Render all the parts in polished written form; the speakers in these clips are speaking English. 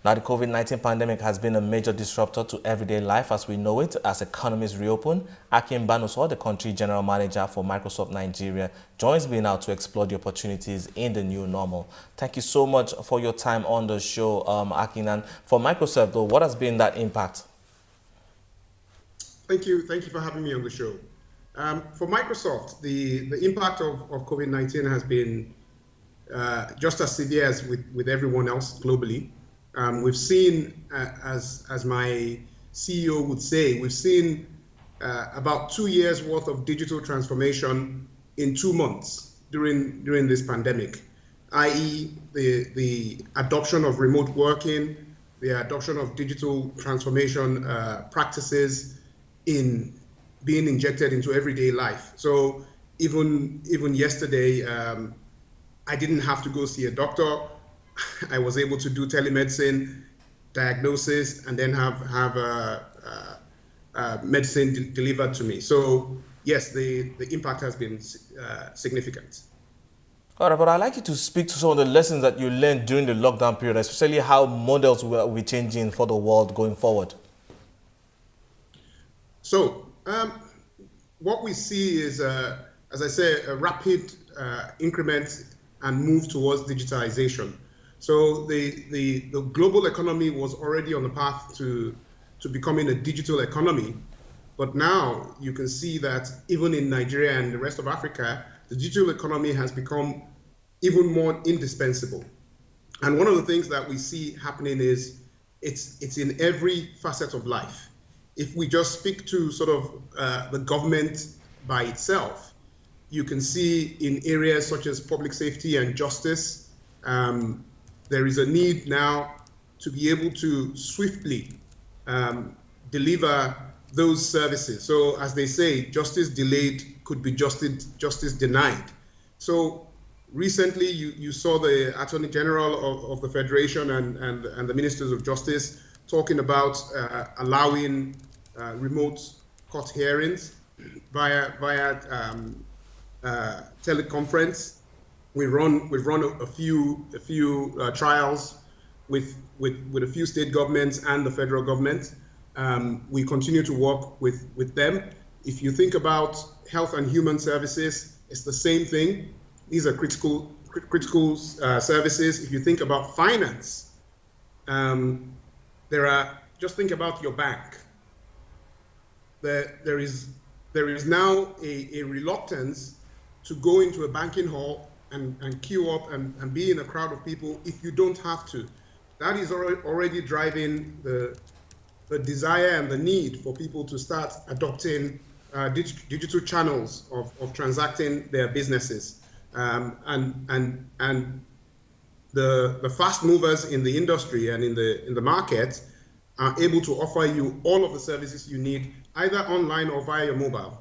Now, the COVID-19 pandemic has been a major disruptor to everyday life as we know it. As economies reopen, Akin Banuso, the country general manager for Microsoft Nigeria, joins me now to explore the opportunities in the new normal. Thank you so much for your time on the show, Akin. And for Microsoft, though, what has been that impact? Thank you for having me on the show. For Microsoft, the impact of COVID-19 has been just as severe as with everyone else globally. We've seen, as my CEO would say, we've seen about 2 years worth of digital transformation in 2 months during this pandemic, i.e. the adoption of remote working, the adoption of digital transformation practices in being injected into everyday life. So even yesterday, I didn't have to go see a doctor. I was able to do telemedicine diagnosis and then have medicine delivered to me. So yes, the impact has been significant. All right, but I'd like you to speak to some of the lessons that you learned during the lockdown period, especially how models will be changing for the world going forward. So what we see is, as I say, a rapid increment and move towards digitalization. So the global economy was already on the path to becoming a digital economy, but now you can see that even in Nigeria and the rest of Africa, the digital economy has become even more indispensable. And one of the things that we see happening is it's in every facet of life. If we just speak to sort of the government by itself, you can see in areas such as public safety and justice, there is a need now to be able to swiftly deliver those services. So as they say, justice delayed could be justice denied. So recently you saw the Attorney General of the Federation and the Ministers of Justice talking about allowing remote court hearings via teleconference. We've run a few trials with a few state governments and the federal government. We continue to work with them. If you think about health and human services, it's the same thing. These are critical services. If you think about finance, just think about your bank. There is now a reluctance to go into a banking hall and queue up and be in a crowd of people if you don't have to. That is already driving the desire and the need for people to start adopting digital channels of transacting their businesses. And the fast movers in the industry and in the market are able to offer you all of the services you need, either online or via your mobile.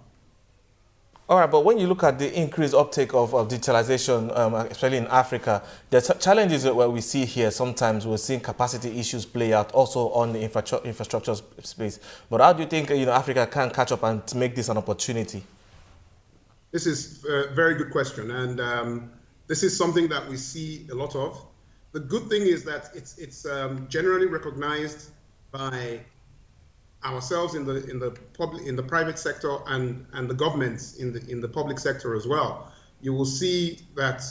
All right, but when you look at the increased uptake of digitalization, especially in Africa, the challenges that we see here, sometimes we're seeing capacity issues play out also on the infrastructure space. But how do you think Africa can catch up and make this an opportunity? This is a very good question, and this is something that we see a lot of. The good thing is that it's generally recognized by ourselves in the private sector and the governments in the public sector as well. You will see that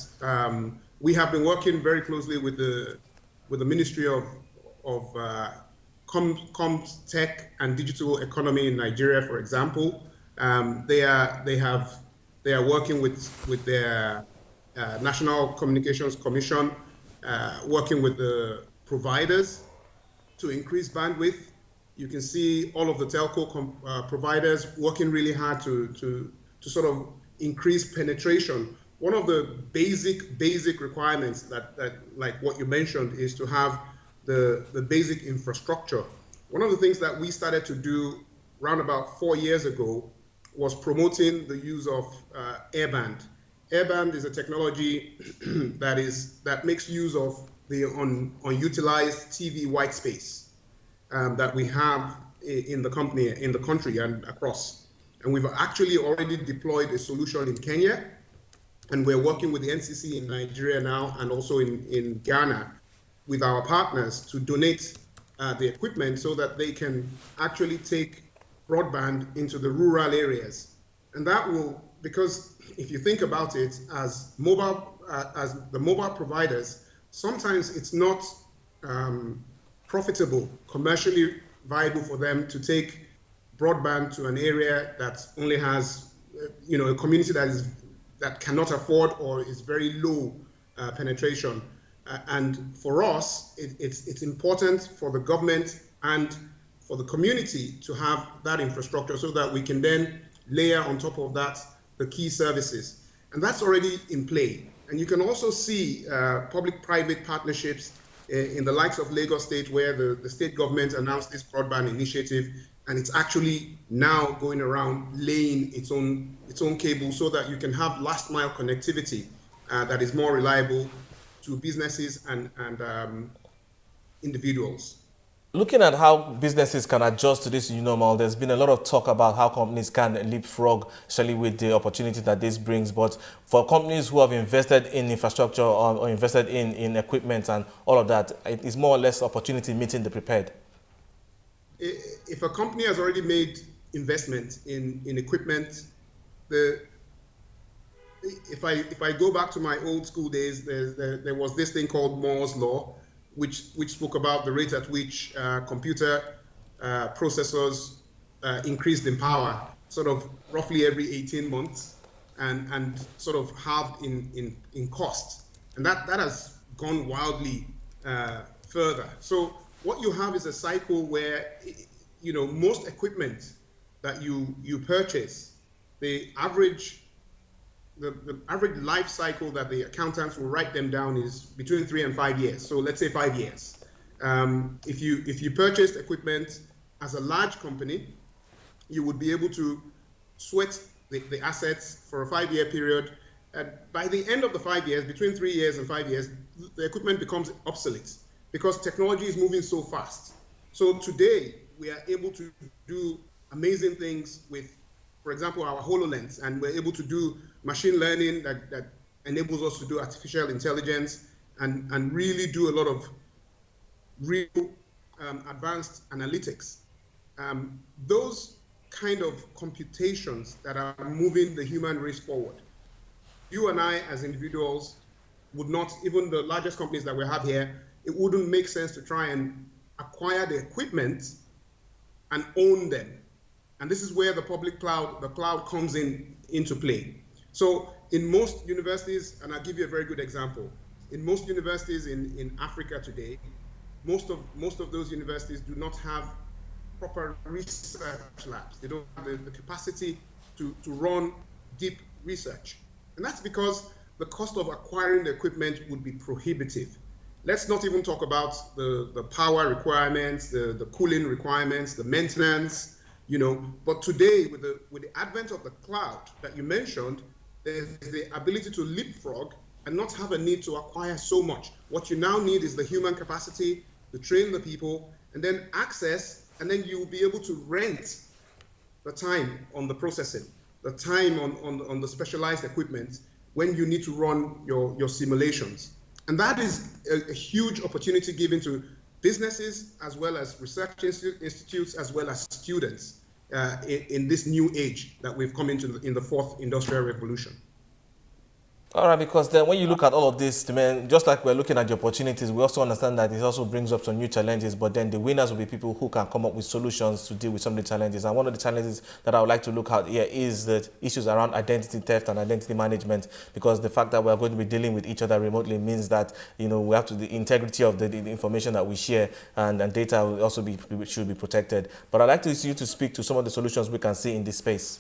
we have been working very closely with the Ministry of Comms, Tech and Digital Economy in Nigeria, for example. They are working with their National Communications Commission, working with the providers to increase bandwidth. You can see all of the telco providers working really hard to sort of increase penetration. One of the basic requirements that like what you mentioned is to have the basic infrastructure. One of the things that we started to do around about 4 years ago was promoting the use of airband. Airband is a technology that makes use of the unutilized TV white space that we have in the country and across. And we've actually already deployed a solution in Kenya, and we're working with the NCC in Nigeria now and also in Ghana with our partners to donate the equipment so that they can actually take broadband into the rural areas. And that will, because if you think about it, as the mobile providers, sometimes it's not profitable, commercially viable for them to take broadband to an area that only has, a community that cannot afford or is very low penetration. And for us, it's important for the government and for the community to have that infrastructure so that we can then layer on top of that the key services. And that's already in play. And you can also see public-private partnerships in the likes of Lagos State, where the state government announced this broadband initiative, and it's actually now going around laying its own cable so that you can have last mile connectivity that is more reliable to businesses and individuals. Looking at how businesses can adjust to this new normal, there's been a lot of talk about how companies can leapfrog, especially with the opportunity that this brings. But for companies who have invested in infrastructure or invested in equipment and all of that, it is more or less opportunity meeting the prepared. If a company has already made investment in equipment, if I go back to my old school days, there was this thing called Moore's Law, which spoke about the rate at which computer processors increased in power, sort of roughly every 18 months, and sort of halved in cost. And that has gone wildly further. So what you have is a cycle where, most equipment that you purchase, the average life cycle that the accountants will write them down is between 3 and 5 years. So let's say 5 years. If you purchased equipment as a large company, you would be able to sweat the assets for a 5-year period. And by the end of the 5 years, between 3 years and 5 years, the equipment becomes obsolete because technology is moving so fast. So today, we are able to do amazing things with, for example, our HoloLens, and we're able to do machine learning that enables us to do artificial intelligence and really do a lot of real advanced analytics. Those kind of computations that are moving the human race forward. You and I as individuals would not, even the largest companies that we have here, it wouldn't make sense to try and acquire the equipment and own them. And this is where the public cloud, the cloud comes into play. So in most universities, and I'll give you a very good example, in most universities in Africa today, most of those universities do not have proper research labs. They don't have the capacity to run deep research. And that's because the cost of acquiring the equipment would be prohibitive. Let's not even talk about the power requirements, the cooling requirements, the maintenance, but today with the advent of the cloud that you mentioned, there's the ability to leapfrog and not have a need to acquire so much. What you now need is the human capacity to train the people and then access, and then you'll be able to rent the time on the processing, the time on the specialized equipment when you need to run your simulations. And that is a huge opportunity given to businesses as well as research institutes as well as students in this new age that we've come into in the fourth industrial revolution. All right, because then when you look at all of this, just like we're looking at the opportunities, we also understand that it also brings up some new challenges, but then the winners will be people who can come up with solutions to deal with some of the challenges. And one of the challenges that I would like to look at here is the issues around identity theft and identity management, because the fact that we're going to be dealing with each other remotely means that, we have to, the integrity of the information that we share and data will also should be protected. But I'd like you to speak to some of the solutions we can see in this space.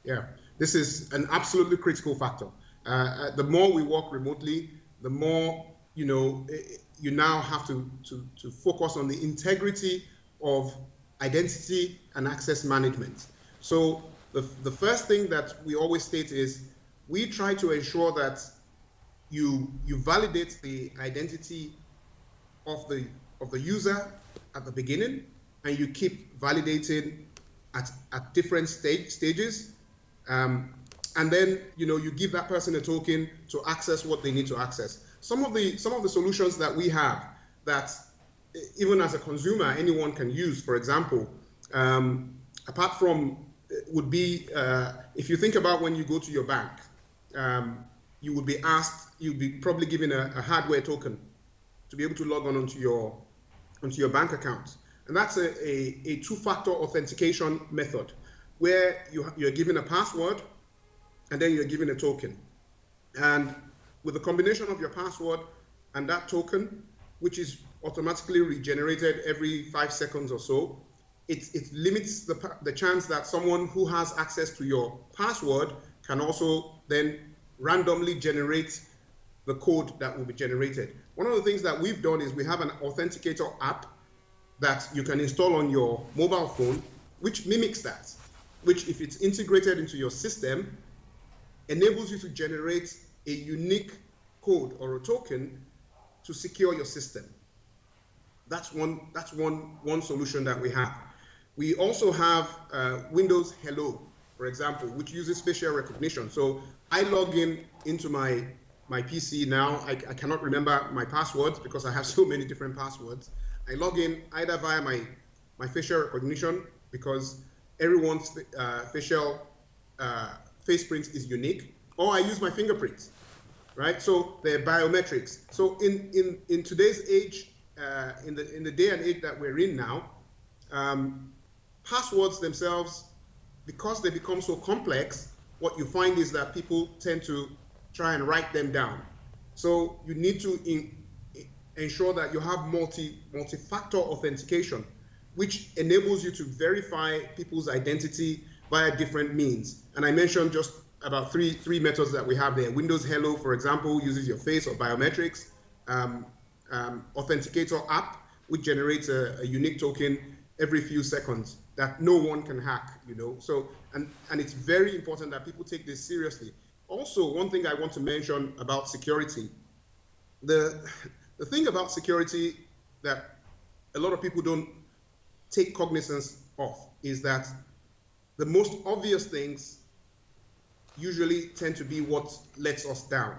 Yeah. This is an absolutely critical factor. The more we work remotely, the more you now have to focus on the integrity of identity and access management. So the first thing that we always state is we try to ensure that you validate the identity of the user at the beginning, and you keep validating at different stages. And then, you give that person a token to access what they need to access. some of the solutions that we have that even as a consumer anyone can use, for example, apart from would be if you think about when you go to your bank, you would be asked, you'd be probably given a hardware token to be able to log on onto your bank account. And that's a two-factor authentication method where you're given a password and then you're given a token. And with the combination of your password and that token, which is automatically regenerated every 5 seconds or so, it limits the chance that someone who has access to your password can also then randomly generate the code that will be generated. One of the things that we've done is we have an authenticator app that you can install on your mobile phone, which mimics that, which if it's integrated into your system, enables you to generate a unique code or a token to secure your system. That's one solution that we have. We also have Windows Hello, for example, which uses facial recognition. So I log into my PC now. I cannot remember my passwords because I have so many different passwords. I log in either via my facial recognition, because everyone's facial face print is unique, or I use my fingerprints, right? So they're biometrics. So in today's age, in the day and age that we're in now, passwords themselves, because they become so complex, what you find is that people tend to try and write them down. So you need to ensure that you have multi-factor authentication, which enables you to verify people's identity via different means. And I mentioned just about three methods that we have there. Windows Hello, for example, uses your face or biometrics. Authenticator app, which generates a unique token every few seconds that no one can hack, So, and it's very important that people take this seriously. Also, one thing I want to mention about security, the thing about security that a lot of people don't take cognizance of is that the most obvious things usually tend to be what lets us down.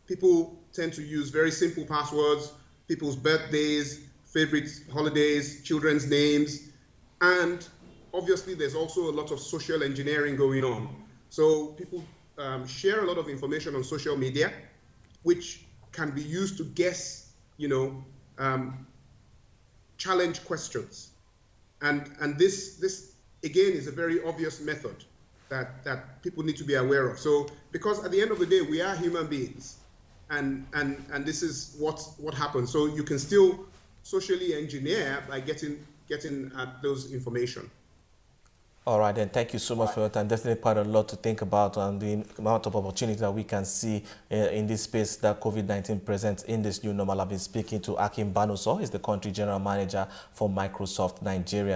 People tend to use very simple passwords, people's birthdays, favorite holidays, children's names, and obviously there's also a lot of social engineering going on. So people share a lot of information on social media, which can be used to guess, challenge questions. And this again is a very obvious method that people need to be aware of. So because at the end of the day, we are human beings, and this is what happens. So you can still socially engineer by getting at those information. All right, then. Thank you so much for your time. Definitely quite a lot to think about, and the amount of opportunity that we can see in this space that COVID-19 presents in this new normal. I've been speaking to Akin Banuso. He's the country general manager for Microsoft Nigeria.